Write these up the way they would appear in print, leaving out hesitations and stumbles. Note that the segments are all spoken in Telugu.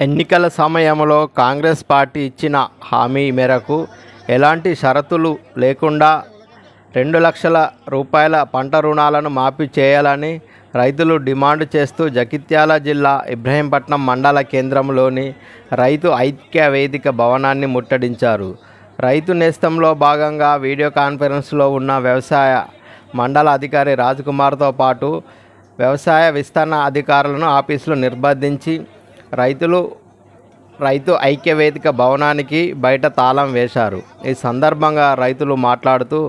ఎన్నికల సమయంలో కాంగ్రెస్ పార్టీ ఇచ్చిన హామీ మేరకు ఎలాంటి షరతులు లేకుండా 2 లక్షల రూపాయల పంట రుణాలను మాఫీ చేయాలని రైతులు డిమాండ్ చేస్తూ జగిత్యాల జిల్లా ఇబ్రహీంపట్నం మండల కేంద్రంలోని రైతు ఐక్య వేదిక భవనాన్ని ముట్టడించారు. రైతు నేస్తంలో భాగంగా వీడియో కాన్ఫరెన్స్లో ఉన్న వ్యవసాయ మండల అధికారి రాజ్కుమార్తో పాటు వ్యవసాయ విస్తరణ అధికారులను ఆఫీసులో నిర్బంధించి రైతు ఐక్య వేదిక భవనానికి బయట తాళం వేశారు. ఈ సందర్భంగా రైతులు మాట్లాడుతూ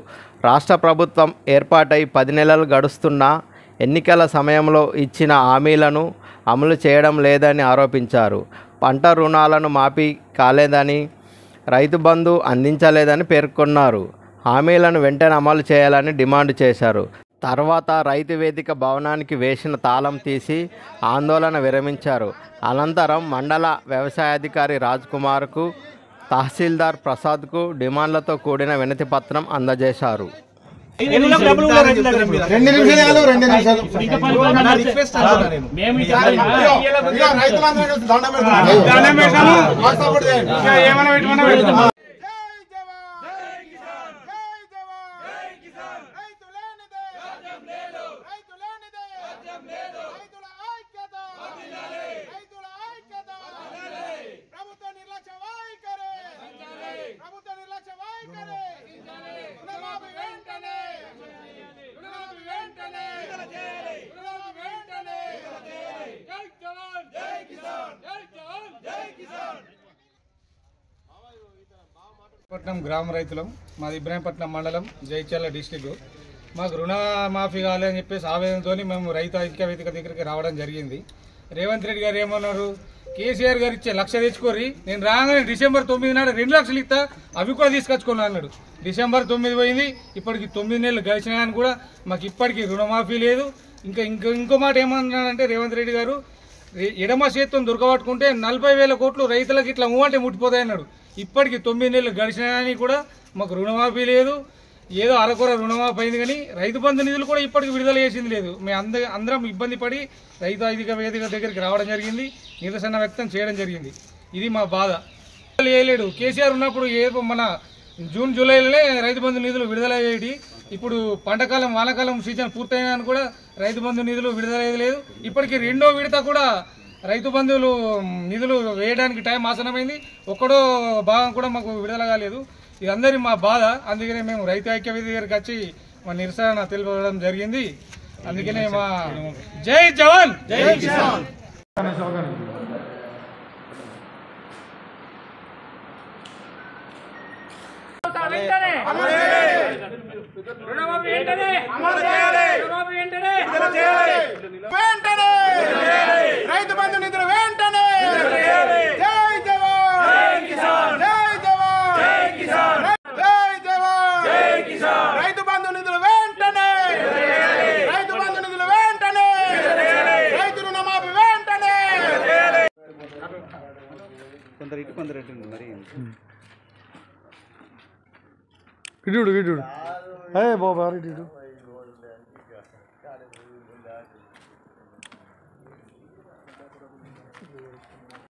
రాష్ట్ర ప్రభుత్వం ఏర్పాటై 10 నెలలు గడుస్తున్నా ఎన్నికల సమయంలో ఇచ్చిన హామీలను అమలు చేయడం లేదని ఆరోపించారు. పంట రుణాలను మాఫీ కాలేదని, రైతు బంధు అందించలేదని పేర్కొన్నారు. హామీలను వెంటనే అమలు చేయాలని డిమాండ్ చేశారు. తర్వాత రైతు వేదిక భవనానికి వేసిన తాళం తీసి ఆందోళన విరమించారు. అనంతరం మండల వ్యవసాయాధికారి రాజ్కుమార్కు, తహసీల్దార్ ప్రసాద్కు డిమాండ్లతో కూడిన వినతి పత్రం అందజేశారు. పట్నం గ్రామ రైతులం. మాది ఇబ్రహీంపట్నం మండలం, జగిత్యాల డిస్టిక్. మాకు రుణమాఫీ కావాలి అని చెప్పేసి ఆవేదనతో మేము రైతు ఐక్య వేదిక దగ్గరికి రావడం జరిగింది. రేవంత్ రెడ్డి గారు ఏమన్నారు, కేసీఆర్ గారు ఇచ్చే 1 లక్ష తెచ్చుకోరి, నేను రాగానే డిసెంబర్ 9 నాడు 2 లక్షలు ఇస్తా, అవి కూడా తీసుకొచ్చుకున్నా అన్నాడు. డిసెంబర్ 9 పోయింది, ఇప్పటికి 9 నెలలు గడిచినా కానీ కూడా మాకు ఇప్పటికీ రుణమాఫీ లేదు. ఇంకో మాట ఏమన్నాడంటే రేవంత్ రెడ్డి గారు, ఎడమ చేత్తో దొరకబట్టుకుంటే 40,000 కోట్లు రైతులకు ఇట్లా మూవంటే ముట్టిపోతాయన్నాడు. ఇప్పటికి 9 నెలలు గడిచినా కానీ కూడా మాకు రుణమాఫీ లేదు. ఏదో అరకొర రుణమాఫీ అయింది కానీ రైతు బంధు నిధులు కూడా ఇప్పటికి విడుదల చేసింది లేదు. మేము అందరం ఇబ్బంది పడి రైతు ఐక్య వేదిక దగ్గరికి రావడం జరిగింది, నిరసన వ్యక్తం చేయడం జరిగింది. ఇది మా బాధ. వేయలేడు కేసీఆర్ ఉన్నప్పుడు మన జూన్ జూలైలోనే రైతు బంధు నిధులు విడుదల అయ్యేటి. ఇప్పుడు పంటకాలం వానాకాలం సీజన్ పూర్తయినా కూడా రైతు బంధు నిధులు విడుదల లేదు. ఇప్పటికీ 2వ విడత కూడా రైతు బంధువులు నిధులు వేయడానికి టైం ఆసనమైంది, ఒక్కడో భాగం కూడా మాకు విడుదల కాలేదు. ఇది అందరి మా బాధ. అందుకనే మేము రైతు ఐక్య వేదిక దగ్గరికి వచ్చి మా నిరసన తెలుపడం జరిగింది. అందుకనే మా జై జవాన్ జై కిసాన్. రైతు బంధు నిధులు వెంటనే, జై జవాన్ జై కిసాన్, జై జవాన్ జై కిసాన్, జై జవాన్ జై కిసాన్. రైతు బంధు నిధులు వెంటనే, రైతు బంధు నిధులు వెంటనే, రైతు రుణమాఫీ వెంటనే. కొందరు ఇటు కొందరు ఇటు మరి ఇటు బాబా ఇటు